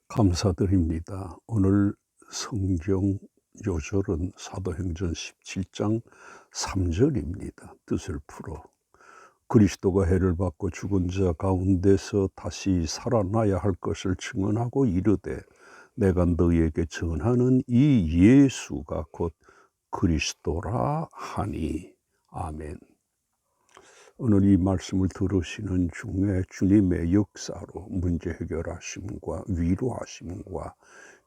감사드립니다. 오늘 성경 요절은 사도행전 17장 3절입니다. 뜻을 풀어 그리스도가 해를 받고 죽은 자 가운데서 다시 살아나야 할 것을 증언하고 이르되 내가 너희에게 전하는 이 예수가 곧 그리스도라 하니. 아멘. 오늘 이 말씀을 들으시는 중에 주님의 역사로 문제 해결하심과 위로하심과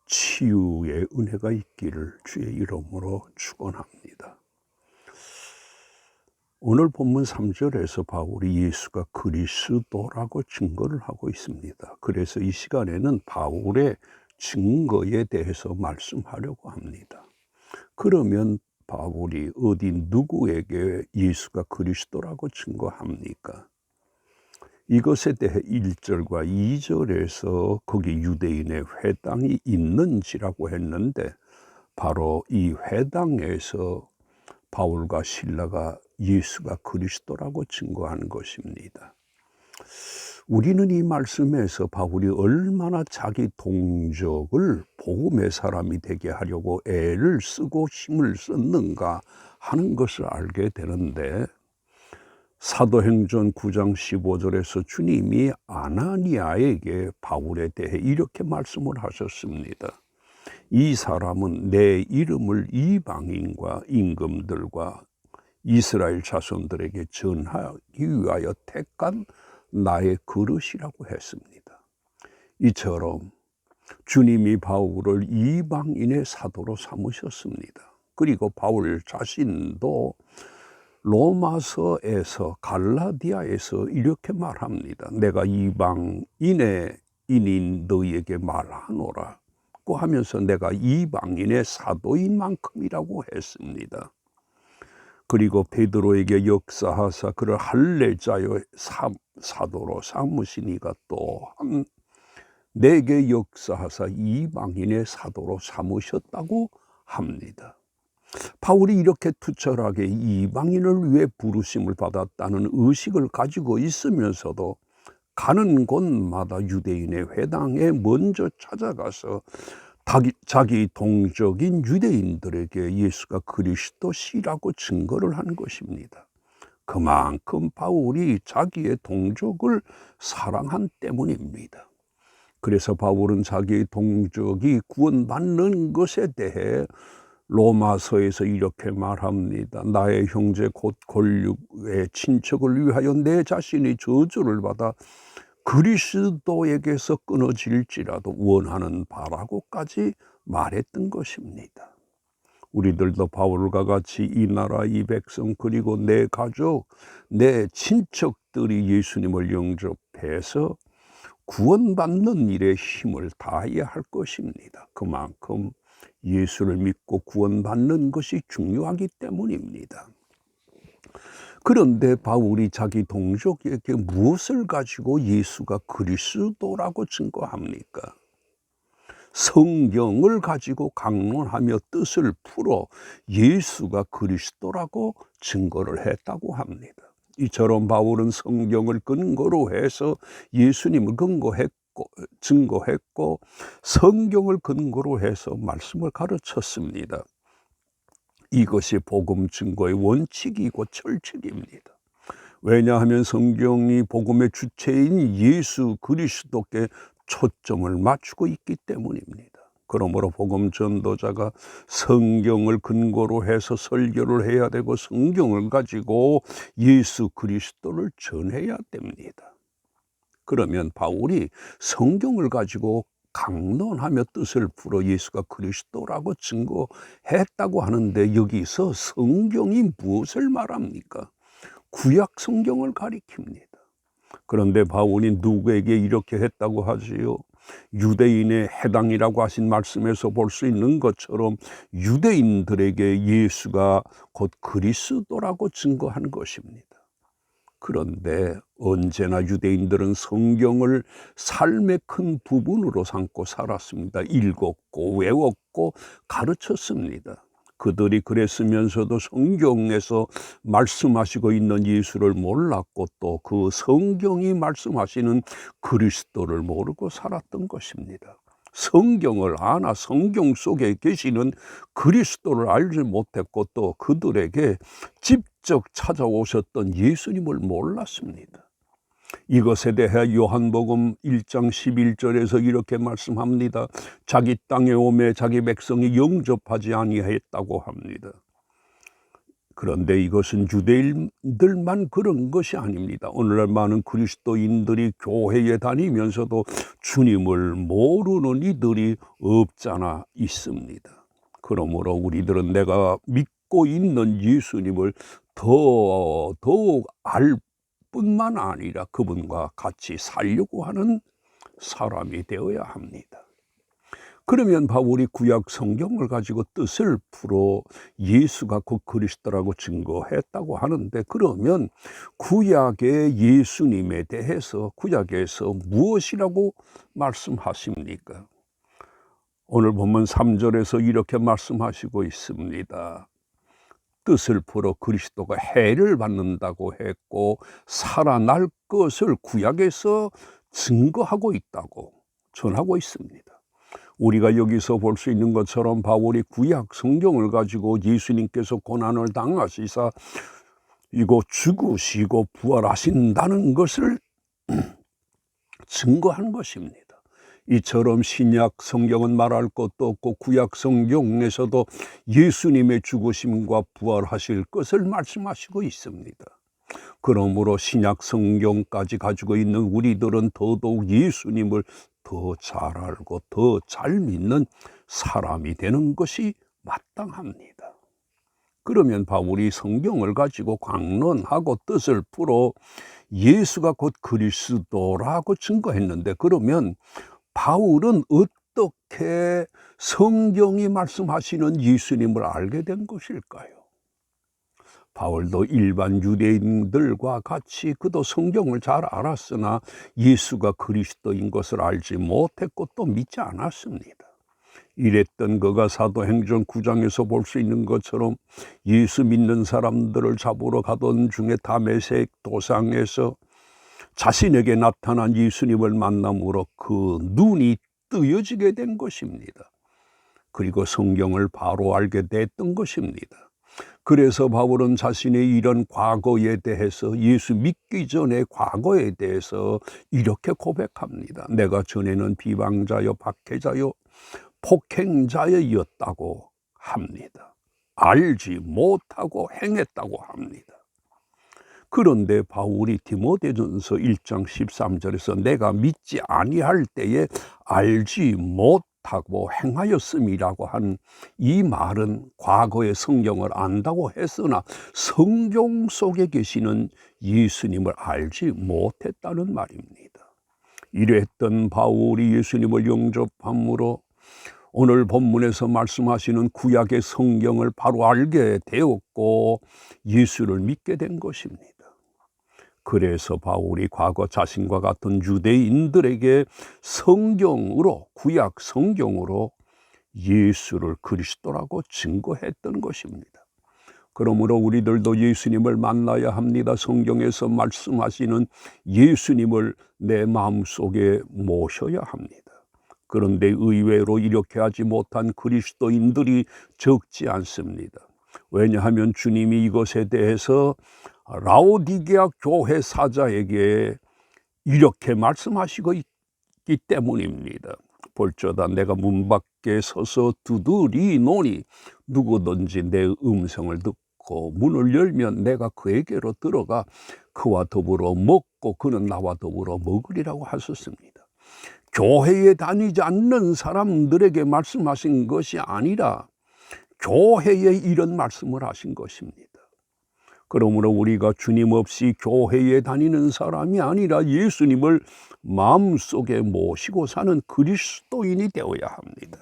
치유의 은혜가 있기를 주의 이름으로 축원합니다. 오늘 본문 3절에서 바울이 예수가 그리스도라고 증거를 하고 있습니다. 그래서 이 시간에는 바울의 증거에 대해서 말씀하려고 합니다. 그러면 바울이 어디 누구에게 예수가 그리스도라고 증거합니까? 이것에 대해 1절과 2절에서 거기 유대인의 회당이 있는지라고 했는데 바로 이 회당에서 바울과 실라가 예수가 그리스도라고 증거하는 것입니다. 우리는 이 말씀에서 바울이 얼마나 자기 동족을 복음의 사람이 되게 하려고 애를 쓰고 힘을 썼는가 하는 것을 알게 되는데, 사도행전 9장 15절에서 주님이 아나니아에게 바울에 대해 이렇게 말씀을 하셨습니다. 이 사람은 내 이름을 이방인과 임금들과 이스라엘 자손들에게 전하기 위하여 택한 나의 그릇이라고 했습니다. 이처럼 주님이 바울을 이방인의 사도로 삼으셨습니다. 그리고 바울 자신도 로마서에서 갈라디아에서 이렇게 말합니다. 내가 이방인의 인인 너희에게 말하노라고 하면서 내가 이방인의 사도인 만큼이라고 했습니다. 그리고 베드로에게 역사하사 그를 할례자의 사도로 삼으시니가 또한 내게 역사하사 이방인의 사도로 삼으셨다고 합니다. 바울이 이렇게 투철하게 이방인을 위해 부르심을 받았다는 의식을 가지고 있으면서도 가는 곳마다 유대인의 회당에 먼저 찾아가서 자기 동족인 유대인들에게 예수가 그리스도시라고 증거를 한 것입니다. 그만큼 바울이 자기의 동족을 사랑한 때문입니다. 그래서 바울은 자기의 동족이 구원받는 것에 대해 로마서에서 이렇게 말합니다. 나의 형제 곧 권력의 친척을 위하여 내 자신이 저주를 받아 그리스도에게서 끊어질지라도 원하는 바라고까지 말했던 것입니다. 우리들도 바울과 같이 이 나라 이 백성 그리고 내 가족 내 친척들이 예수님을 영접해서 구원받는 일에 힘을 다해야 할 것입니다. 그만큼 예수를 믿고 구원받는 것이 중요하기 때문입니다. 그런데 바울이 자기 동족에게 무엇을 가지고 예수가 그리스도라고 증거합니까? 성경을 가지고 강론하며 뜻을 풀어 예수가 그리스도라고 증거를 했다고 합니다. 이처럼 바울은 성경을 근거로 해서 예수님을 증거했고 성경을 근거로 해서 말씀을 가르쳤습니다. 이것이 복음 증거의 원칙이고 철칙입니다. 왜냐하면 성경이 복음의 주체인 예수 그리스도께 초점을 맞추고 있기 때문입니다. 그러므로 복음 전도자가 성경을 근거로 해서 설교를 해야 되고 성경을 가지고 예수 그리스도를 전해야 됩니다. 그러면 바울이 성경을 가지고 강론하며 뜻을 풀어 예수가 그리스도라고 증거했다고 하는데, 여기서 성경이 무엇을 말합니까? 구약 성경을 가리킵니다. 그런데 바울이 누구에게 이렇게 했다고 하지요? 유대인의 해당이라고 하신 말씀에서 볼 수 있는 것처럼 유대인들에게 예수가 곧 그리스도라고 증거한 것입니다. 그런데 언제나 유대인들은 성경을 삶의 큰 부분으로 삼고 살았습니다. 읽었고 외웠고 가르쳤습니다. 그들이 그랬으면서도 성경에서 말씀하시고 있는 예수를 몰랐고 또 그 성경이 말씀하시는 그리스도를 모르고 살았던 것입니다. 성경을 아나 성경 속에 계시는 그리스도를 알지 못했고 또 그들에게 직접 찾아오셨던 예수님을 몰랐습니다. 이것에 대해 요한복음 1장 11절에서 이렇게 말씀합니다. 자기 땅에 오매 자기 백성이 영접하지 아니했다고 합니다. 그런데 이것은 유대인들만 그런 것이 아닙니다. 오늘날 많은 그리스도인들이 교회에 다니면서도 주님을 모르는 이들이 없잖아 있습니다. 그러므로 우리들은 내가 믿고 있는 예수님을 더욱 알 뿐만 아니라 그분과 같이 살려고 하는 사람이 되어야 합니다. 그러면 바울이 구약 성경을 가지고 뜻을 풀어 예수가 곧 그리스도라고 증거했다고 하는데, 그러면 구약의 예수님에 대해서 구약에서 무엇이라고 말씀하십니까? 오늘 보면 3절에서 이렇게 말씀하시고 있습니다. 뜻을 풀어 그리스도가 해를 받는다고 했고 살아날 것을 구약에서 증거하고 있다고 전하고 있습니다. 우리가 여기서 볼 수 있는 것처럼 바울이 구약 성경을 가지고 예수님께서 고난을 당하시사 이거 죽으시고 부활하신다는 것을 증거한 것입니다. 이처럼 신약 성경은 말할 것도 없고 구약 성경에서도 예수님의 죽으심과 부활하실 것을 말씀하시고 있습니다. 그러므로 신약 성경까지 가지고 있는 우리들은 더더욱 예수님을 더 잘 알고 더 잘 믿는 사람이 되는 것이 마땅합니다. 그러면 바울이 성경을 가지고 강론하고 뜻을 풀어 예수가 곧 그리스도라고 증거했는데, 그러면 바울은 어떻게 성경이 말씀하시는 예수님을 알게 된 것일까요? 바울도 일반 유대인들과 같이 그도 성경을 잘 알았으나 예수가 그리스도인 것을 알지 못했고 또 믿지 않았습니다. 이랬던 그가 사도행전 9장에서 볼 수 있는 것처럼 예수 믿는 사람들을 잡으러 가던 중에 다메섹 도상에서 자신에게 나타난 예수님을 만남으로 그 눈이 뜨여지게 된 것입니다. 그리고 성경을 바로 알게 됐던 것입니다. 그래서 바울은 자신의 이런 과거에 대해서, 예수 믿기 전의 과거에 대해서 이렇게 고백합니다. 내가 전에는 비방자요 박해자요 폭행자였다고 합니다. 알지 못하고 행했다고 합니다. 그런데 바울이 디모데전서 1장 13절에서 내가 믿지 아니할 때에 알지 못하고 행하였음이라고 한 이 말은 과거의 성경을 안다고 했으나 성경 속에 계시는 예수님을 알지 못했다는 말입니다. 이랬던 바울이 예수님을 영접함으로 오늘 본문에서 말씀하시는 구약의 성경을 바로 알게 되었고 예수를 믿게 된 것입니다. 그래서 바울이 과거 자신과 같은 유대인들에게 성경으로, 구약 성경으로 예수를 그리스도라고 증거했던 것입니다. 그러므로 우리들도 예수님을 만나야 합니다. 성경에서 말씀하시는 예수님을 내 마음속에 모셔야 합니다. 그런데 의외로 이렇게 하지 못한 그리스도인들이 적지 않습니다. 왜냐하면 주님이 이것에 대해서 라오디게아 교회 사자에게 이렇게 말씀하시고 있기 때문입니다. 볼저다 내가 문 밖에 서서 두드리노니 누구든지 내 음성을 듣고 문을 열면 내가 그에게로 들어가 그와 더불어 먹고 그는 나와 더불어 먹으리라고 하셨습니다. 교회에 다니지 않는 사람들에게 말씀하신 것이 아니라 교회에 이런 말씀을 하신 것입니다. 그러므로 우리가 주님 없이 교회에 다니는 사람이 아니라 예수님을 마음속에 모시고 사는 그리스도인이 되어야 합니다.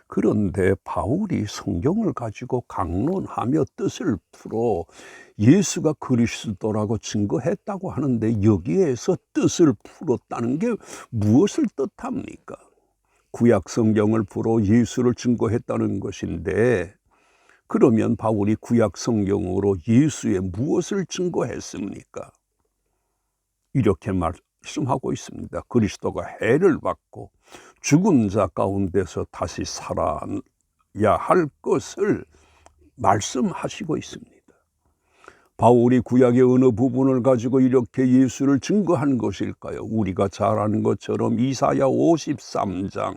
그런데 바울이 성경을 가지고 강론하며 뜻을 풀어 예수가 그리스도라고 증거했다고 하는데, 여기에서 뜻을 풀었다는 게 무엇을 뜻합니까? 구약 성경을 풀어 예수를 증거했다는 것인데, 그러면 바울이 구약 성경으로 예수의 무엇을 증거했습니까? 이렇게 말씀하고 있습니다. 그리스도가 해를 받고 죽은 자 가운데서 다시 살아야 할 것을 말씀하시고 있습니다. 바울이 구약의 어느 부분을 가지고 이렇게 예수를 증거한 것일까요? 우리가 잘 아는 것처럼 이사야 53장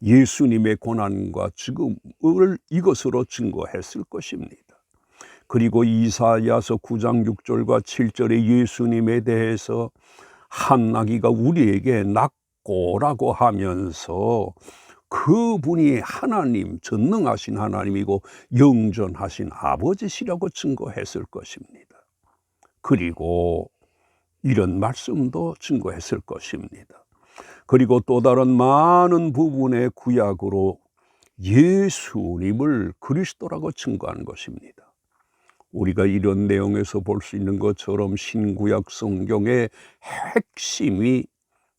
예수님의 고난과 죽음을 이것으로 증거했을 것입니다. 그리고 이사야서 9장 6절과 7절에 예수님에 대해서 한나기가 우리에게 낫고라고 하면서 그분이 하나님, 전능하신 하나님이고 영존하신 아버지시라고 증거했을 것입니다. 그리고 이런 말씀도 증거했을 것입니다. 그리고 또 다른 많은 부분의 구약으로 예수님을 그리스도라고 증거한 것입니다. 우리가 이런 내용에서 볼 수 있는 것처럼 신구약 성경의 핵심이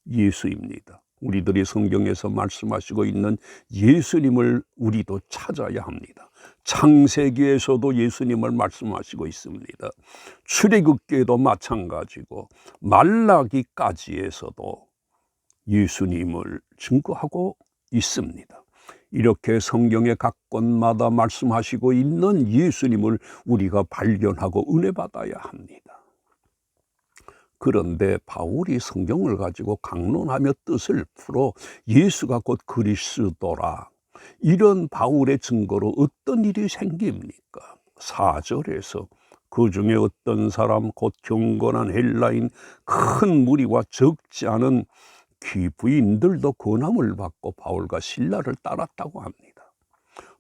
예수입니다. 우리들이 성경에서 말씀하시고 있는 예수님을 우리도 찾아야 합니다. 창세기에서도 예수님을 말씀하시고 있습니다. 출애굽기에도 마찬가지고 말라기까지에서도 예수님을 증거하고 있습니다. 이렇게 성경의 각 권마다 말씀하시고 있는 예수님을 우리가 발견하고 은혜 받아야 합니다. 그런데 바울이 성경을 가지고 강론하며 뜻을 풀어 예수가 곧 그리스도라, 이런 바울의 증거로 어떤 일이 생깁니까? 4절에서 그 중에 어떤 사람 곧 경건한 헬라인 큰 무리와 적지 않은 귀부인들도 권함을 받고 바울과 실라를 따랐다고 합니다.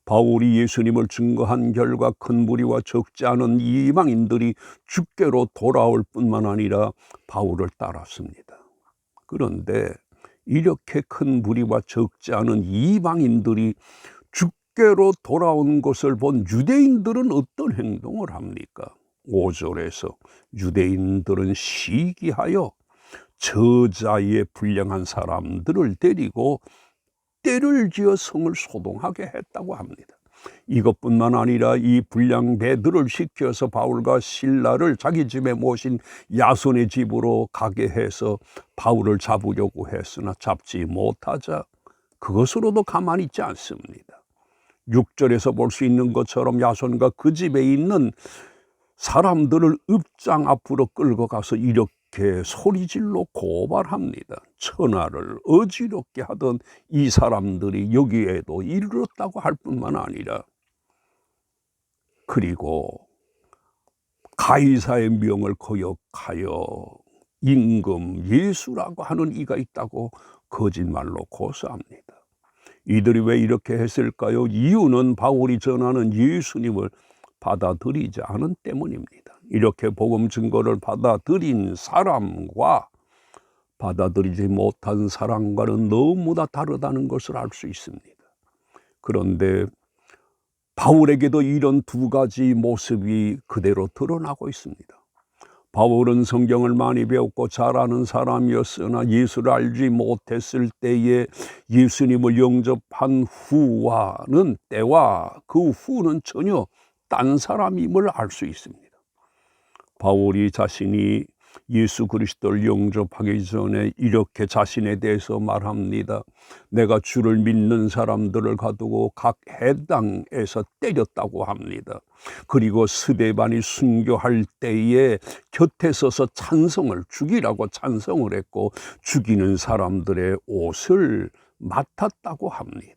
바울이 예수님을 증거한 결과 큰 무리와 적지 않은 이방인들이 주께로 돌아올 뿐만 아니라 바울을 따랐습니다. 그런데 이렇게 큰 무리와 적지 않은 이방인들이 주께로 돌아온 것을 본 유대인들은 어떤 행동을 합니까? 5절에서 유대인들은 시기하여 저자의 불량한 사람들을 데리고 떼를 지어 성을 소동하게 했다고 합니다. 이것뿐만 아니라 이 불량배들을 시켜서 바울과 실라를 자기 집에 모신 야손의 집으로 가게 해서 바울을 잡으려고 했으나 잡지 못하자 그것으로도 가만히 있지 않습니다. 6절에서 볼 수 있는 것처럼 야손과 그 집에 있는 사람들을 읍장 앞으로 끌고 가서 이렇게 소리질로 고발합니다. 천하를 어지럽게 하던 이 사람들이 여기에도 이르렀다고 할 뿐만 아니라, 그리고 가이사의 명을 거역하여 임금 예수라고 하는 이가 있다고 거짓말로 고소합니다. 이들이 왜 이렇게 했을까요? 이유는 바울이 전하는 예수님을 받아들이지 않은 때문입니다. 이렇게 복음 증거를 받아들인 사람과 받아들이지 못한 사람과는 너무나 다르다는 것을 알 수 있습니다. 그런데 바울에게도 이런 두 가지 모습이 그대로 드러나고 있습니다. 바울은 성경을 많이 배웠고 잘 아는 사람이었으나 예수를 알지 못했을 때에 예수님을 영접한 후와는 때와 그 후는 전혀 딴 사람임을 알 수 있습니다. 바울이 자신이 예수 그리스도를 영접하기 전에 이렇게 자신에 대해서 말합니다. 내가 주를 믿는 사람들을 가두고 각 해당에서 때렸다고 합니다. 그리고 스데반이 순교할 때에 곁에 서서 찬송을, 죽이라고 찬송을 했고 죽이는 사람들의 옷을 맡았다고 합니다.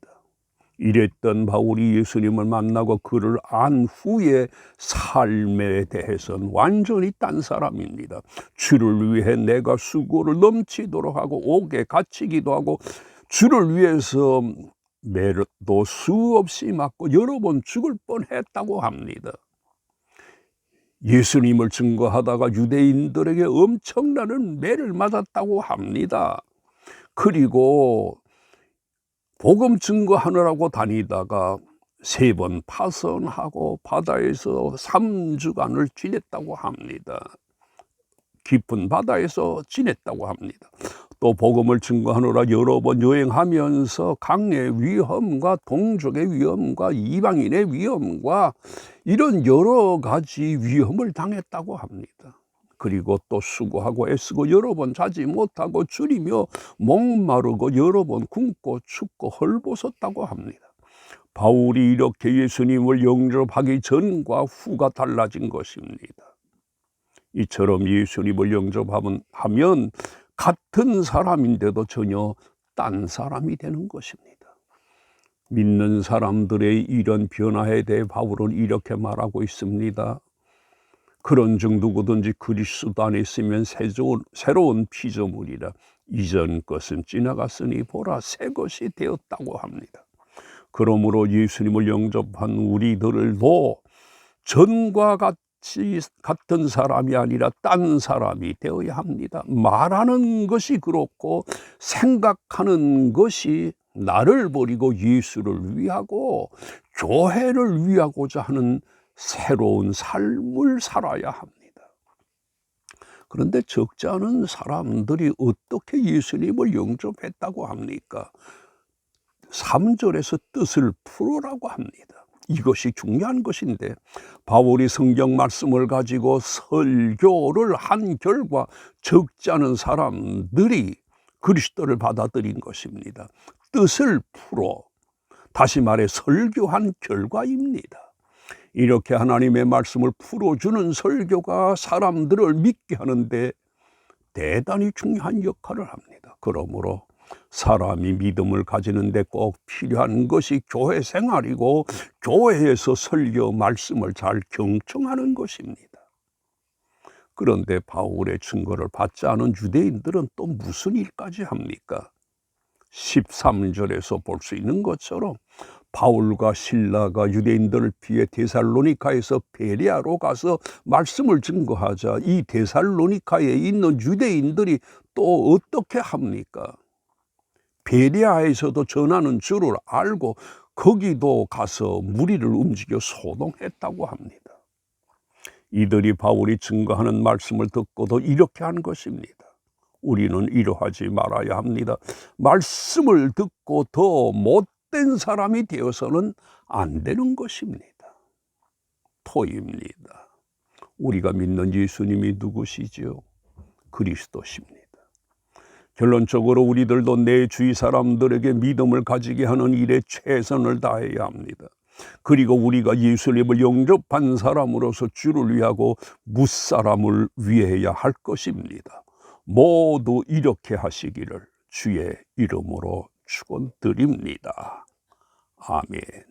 이랬던 바울이 예수님을 만나고 그를 안 후에 삶에 대해서는 완전히 딴 사람입니다. 주를 위해 내가 수고를 넘치도록 하고 옥에 갇히기도 하고 주를 위해서 매도 수없이 맞고 여러 번 죽을 뻔했다고 합니다. 예수님을 증거하다가 유대인들에게 엄청나는 매를 맞았다고 합니다. 그리고 복음 증거하느라고 다니다가 3번 파선하고 바다에서 3주간을 지냈다고 합니다. 깊은 바다에서 지냈다고 합니다. 또 복음을 증거하느라 여러 번 여행하면서 강의 위험과 동족의 위험과 이방인의 위험과 이런 여러 가지 위험을 당했다고 합니다. 그리고 또 수고하고 애쓰고 여러 번 자지 못하고 줄이며 목마르고 여러 번 굶고 춥고 헐벗었다고 합니다. 바울이 이렇게 예수님을 영접하기 전과 후가 달라진 것입니다. 이처럼 예수님을 영접하면 같은 사람인데도 전혀 딴 사람이 되는 것입니다. 믿는 사람들의 이런 변화에 대해 바울은 이렇게 말하고 있습니다. 그런즉 누구든지 그리스도 안에 있으면 새로운 피조물이라. 이전 것은 지나갔으니 보라 새 것이 되었다고 합니다. 그러므로 예수님을 영접한 우리들도 전과 같은 사람이 아니라 딴 사람이 되어야 합니다. 말하는 것이 그렇고 생각하는 것이 나를 버리고 예수를 위하고 교회를 위하고자 하는 새로운 삶을 살아야 합니다. 그런데 적지 않은 사람들이 어떻게 예수님을 영접했다고 합니까? 3절에서 뜻을 풀어라고 합니다. 이것이 중요한 것인데 바울이 성경 말씀을 가지고 설교를 한 결과 적지 않은 사람들이 그리스도를 받아들인 것입니다. 뜻을 풀어, 다시 말해 설교한 결과입니다. 이렇게 하나님의 말씀을 풀어주는 설교가 사람들을 믿게 하는데 대단히 중요한 역할을 합니다. 그러므로 사람이 믿음을 가지는데 꼭 필요한 것이 교회 생활이고 교회에서 설교 말씀을 잘 경청하는 것입니다. 그런데 바울의 증거를 받지 않은 유대인들은 또 무슨 일까지 합니까? 13절에서 볼 수 있는 것처럼 바울과 실라가 유대인들을 피해 데살로니가에서 베레아로 가서 말씀을 증거하자 이 데살로니가에 있는 유대인들이 또 어떻게 합니까? 베레아에서도 전하는 줄을 알고 거기도 가서 무리를 움직여 소동했다고 합니다. 이들이 바울이 증거하는 말씀을 듣고도 이렇게 한 것입니다. 우리는 이러하지 말아야 합니다. 말씀을 듣고 더 못된 사람이 되어서는 안 되는 것입니다. 토입니다. 우리가 믿는 예수님이 누구시죠? 그리스도십니다. 결론적으로 우리들도 내 주위 사람들에게 믿음을 가지게 하는 일에 최선을 다해야 합니다. 그리고 우리가 예수님을 영접한 사람으로서 주를 위하고 무사람을 위해야 할 것입니다. 모두 이렇게 하시기를 주의 이름으로 축원드립니다. 아멘.